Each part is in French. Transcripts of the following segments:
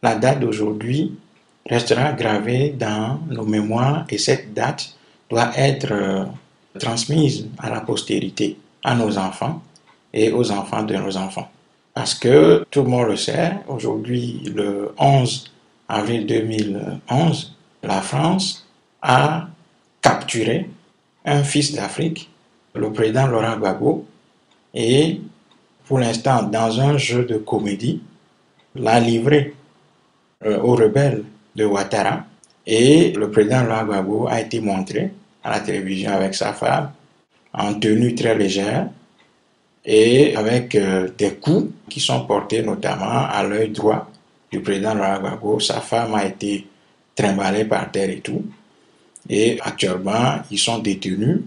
la date d'aujourd'hui restera gravée dans nos mémoires et cette date doit être transmise à la postérité, à nos enfants et aux enfants de nos enfants. Parce que tout le monde le sait, aujourd'hui, le 11 avril 2011, la France a capturé un fils d'Afrique, le président Laurent Gbagbo, et pour l'instant, dans un jeu de comédie, l'a livré aux rebelles de Ouattara. Et le président Laurent Gbagbo a été montré à la télévision avec sa femme, en tenue très légère, et avec des coups qui sont portés notamment à l'œil droit du président Laurent Gbagbo. Sa femme a été trimballée par terre et tout. Et actuellement, ils sont détenus,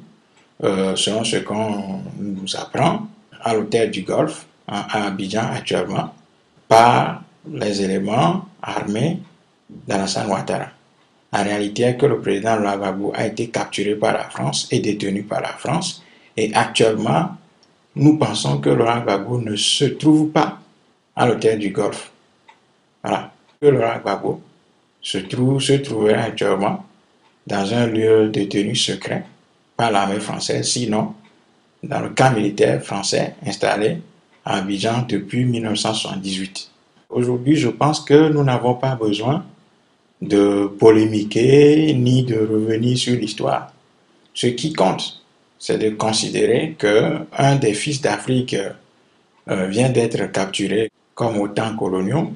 selon ce qu'on nous apprend, à l'hôtel du Golfe, à Abidjan actuellement, par les éléments armés d'Alassane Ouattara. La réalité est que le président Laurent Gbagbo a été capturé par la France et détenu par la France. Et actuellement, nous pensons que Laurent Gbagbo ne se trouve pas à l'hôtel du Golfe. Voilà. Que Laurent Gbagbo se trouverait actuellement dans un lieu de tenue secret par l'armée française, sinon dans le camp militaire français installé à Abidjan depuis 1978. Aujourd'hui, je pense que nous n'avons pas besoin de polémiquer ni de revenir sur l'histoire. Ce qui compte, c'est de considérer qu'un des fils d'Afrique vient d'être capturé comme aux temps coloniaux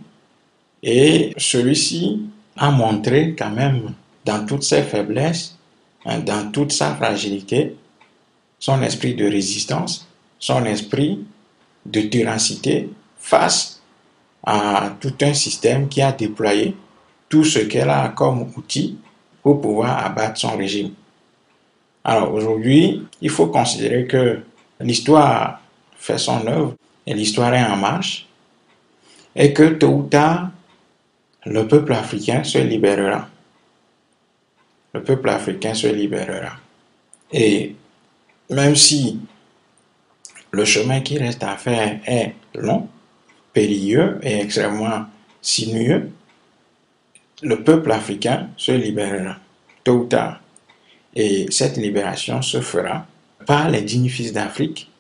et celui-ci a montré quand même dans toutes ses faiblesses, dans toute sa fragilité, son esprit de résistance, son esprit de ténacité face à tout un système qui a déployé tout ce qu'elle a comme outil pour pouvoir abattre son régime. Alors aujourd'hui, il faut considérer que l'histoire fait son œuvre et l'histoire est en marche et que tôt ou tard, le peuple africain se libérera. Le peuple africain se libérera. Et même si le chemin qui reste à faire est long, périlleux et extrêmement sinueux, le peuple africain se libérera tôt ou tard. Et cette libération se fera par les dignes fils d'Afrique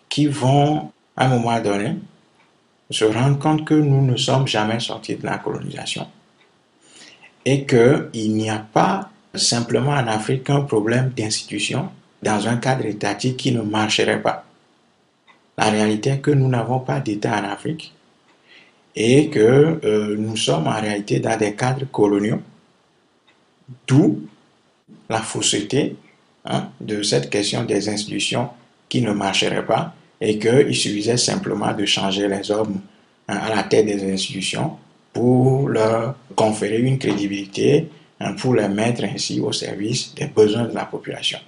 qui vont, à un moment donné, se rendre compte que nous ne sommes jamais sortis de la colonisation et qu'il n'y a pas simplement en Afrique un problème d'institution dans un cadre étatique qui ne marcherait pas. La réalité est que nous n'avons pas d'État en Afrique et que nous sommes en réalité dans des cadres coloniaux, d'où la fausseté de cette question des institutions qui ne marcheraient pas et qu'il suffisait simplement de changer les hommes à la tête des institutions pour leur conférer une crédibilité, pour les mettre ainsi au service des besoins de la population.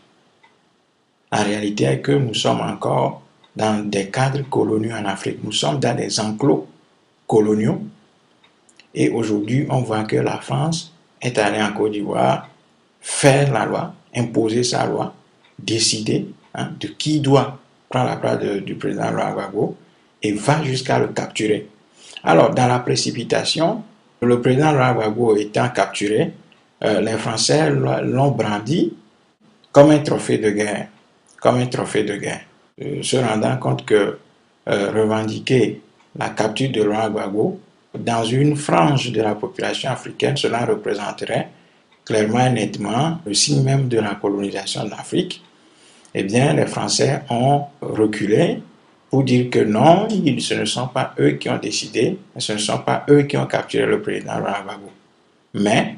La réalité est que nous sommes encore dans des cadres coloniaux en Afrique. Nous sommes dans des enclos coloniaux et aujourd'hui on voit que la France est allée en Côte d'Ivoire faire la loi, imposer sa loi, décider de qui doit prendre la place du président Laurent Gbagbo et va jusqu'à le capturer. Alors, dans la précipitation, le président Laurent Gbagbo étant capturé, les Français l'ont brandi comme un trophée de guerre, se rendant compte que revendiquer la capture de Laurent Gbagbo dans une frange de la population africaine, cela représenterait clairement et nettement le signe même de la colonisation de l'Afrique. Eh bien, les Français ont reculé pour dire que non, ce ne sont pas eux qui ont décidé, ce ne sont pas eux qui ont capturé le président Laurent Gbagbo. Mais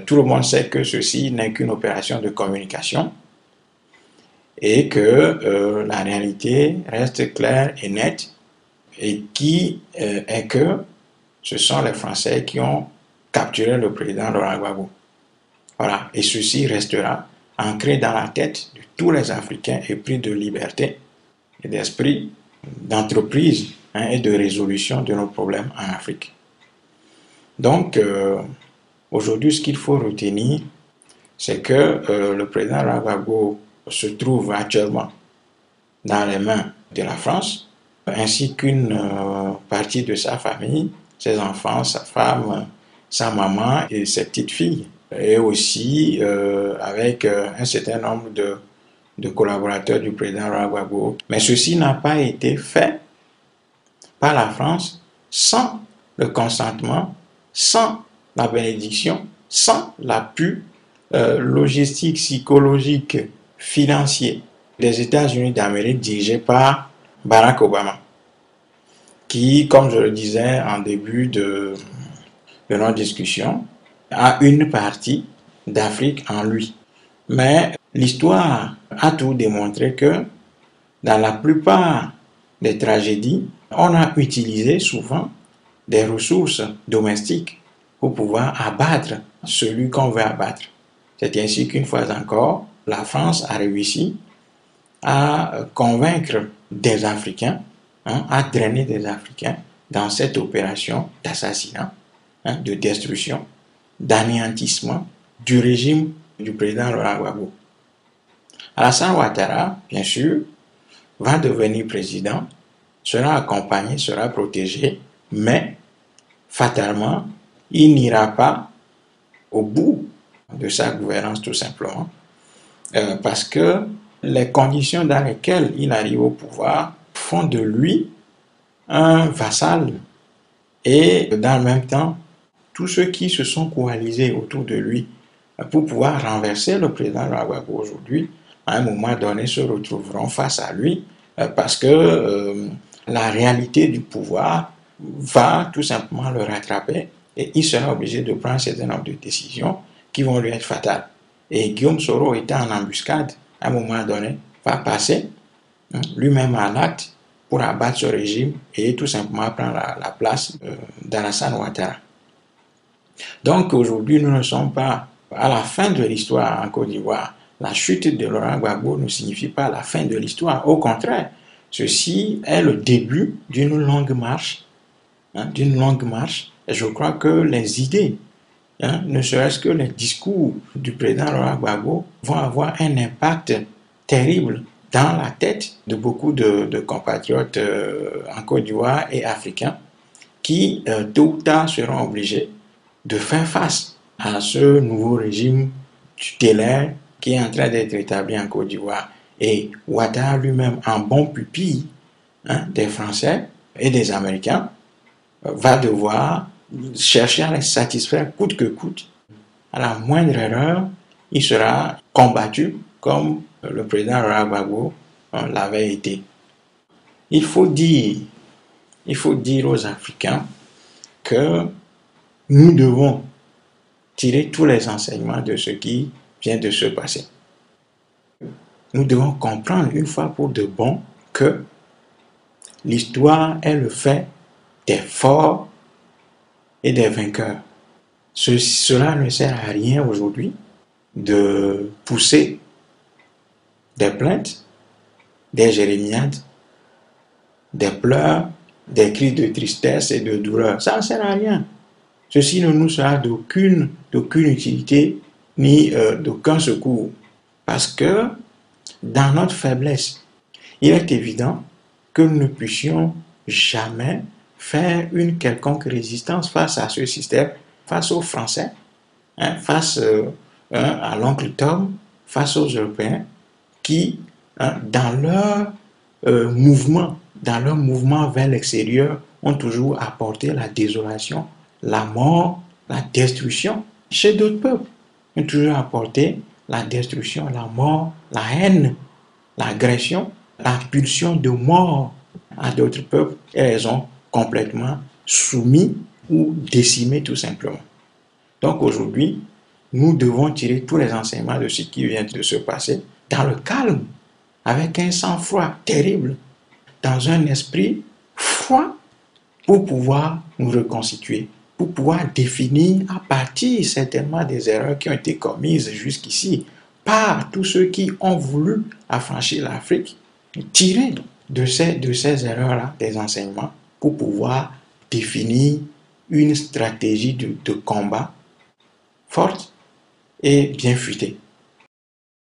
tout le monde sait que ceci n'est qu'une opération de communication et que la réalité reste claire et nette et qui est que ce sont les Français qui ont capturé le président Laurent Gbagbo. Voilà, et ceci restera ancré dans la tête de tous les Africains épris de liberté et d'esprit, d'entreprise et de résolution de nos problèmes en Afrique. Donc, aujourd'hui, ce qu'il faut retenir, c'est que le président Laurent Gbagbo se trouve actuellement dans les mains de la France, ainsi qu'une partie de sa famille, ses enfants, sa femme, sa maman et ses petites filles. Et aussi avec un certain nombre de collaborateurs du président Laurent Gbagbo. Mais ceci n'a pas été fait par la France sans le consentement, sans la bénédiction, sans l'appui logistique, psychologique, financier des États-Unis d'Amérique dirigés par Barack Obama, qui, comme je le disais en début de notre discussion, a une partie d'Afrique en lui. Mais l'histoire a tout démontré que dans la plupart des tragédies, on a utilisé souvent des ressources domestiques pour pouvoir abattre celui qu'on veut abattre. C'est ainsi qu'une fois encore, la France a réussi à convaincre des Africains, à drainer des Africains dans cette opération d'assassinat, de destruction, d'anéantissement du régime du président Laurent Gbagbo. Alassane Ouattara, bien sûr, va devenir président, sera accompagné, sera protégé, mais fatalement, il n'ira pas au bout de sa gouvernance tout simplement, parce que les conditions dans lesquelles il arrive au pouvoir font de lui un vassal et dans le même temps, tous ceux qui se sont coalisés autour de lui pour pouvoir renverser le président Gbagbo aujourd'hui, à un moment donné, se retrouveront face à lui parce que la réalité du pouvoir va tout simplement le rattraper et il sera obligé de prendre un certain nombre de décisions qui vont lui être fatales. Et Guillaume Soro étant en embuscade, à un moment donné, va passer lui-même à l'acte pour abattre ce régime et tout simplement prendre la place d'Alassane Ouattara. Donc aujourd'hui, nous ne sommes pas à la fin de l'histoire en Côte d'Ivoire. La chute de Laurent Gbagbo ne signifie pas la fin de l'histoire. Au contraire, ceci est le début d'une longue marche. Et je crois que les idées, ne serait-ce que les discours du président Laurent Gbagbo vont avoir un impact terrible dans la tête de beaucoup de compatriotes en Côte d'Ivoire et africains qui, tôt ou tard, seront obligés de faire face à ce nouveau régime tutélaire qui est en train d'être établi en Côte d'Ivoire. Et Ouattara lui-même, en bon pupille des Français et des Américains, va devoir chercher à les satisfaire coûte que coûte. À la moindre erreur, il sera combattu comme le président Laurent Gbagbo l'avait été. Il faut dire aux Africains que nous devons tirer tous les enseignements de ce qui vient de se passer. Nous devons comprendre une fois pour de bon que l'histoire est le fait des forts et des vainqueurs. Cela ne sert à rien aujourd'hui de pousser des plaintes, des jérémiades, des pleurs, des cris de tristesse et de douleur. Ça ne sert à rien. Ceci ne nous sera d'aucune utilité ni d'aucun secours. Parce que dans notre faiblesse, il est évident que nous ne puissions jamais faire une quelconque résistance face à ce système, face aux Français, face à l'oncle Tom, face aux Européens, qui, dans leur mouvement vers l'extérieur, ont toujours apporté la désolation, la mort, la destruction chez d'autres peuples. Ils ont toujours apporté la destruction, la mort, la haine, l'agression, la pulsion de mort à d'autres peuples et les ont complètement soumis ou décimés tout simplement. Donc aujourd'hui, nous devons tirer tous les enseignements de ce qui vient de se passer dans le calme, avec un sang-froid terrible, dans un esprit froid pour pouvoir nous reconstituer, pour pouvoir définir à partir certainement des erreurs qui ont été commises jusqu'ici par tous ceux qui ont voulu affranchir l'Afrique, tirer de ces erreurs-là des enseignements pour pouvoir définir une stratégie de combat forte et bien fuitée.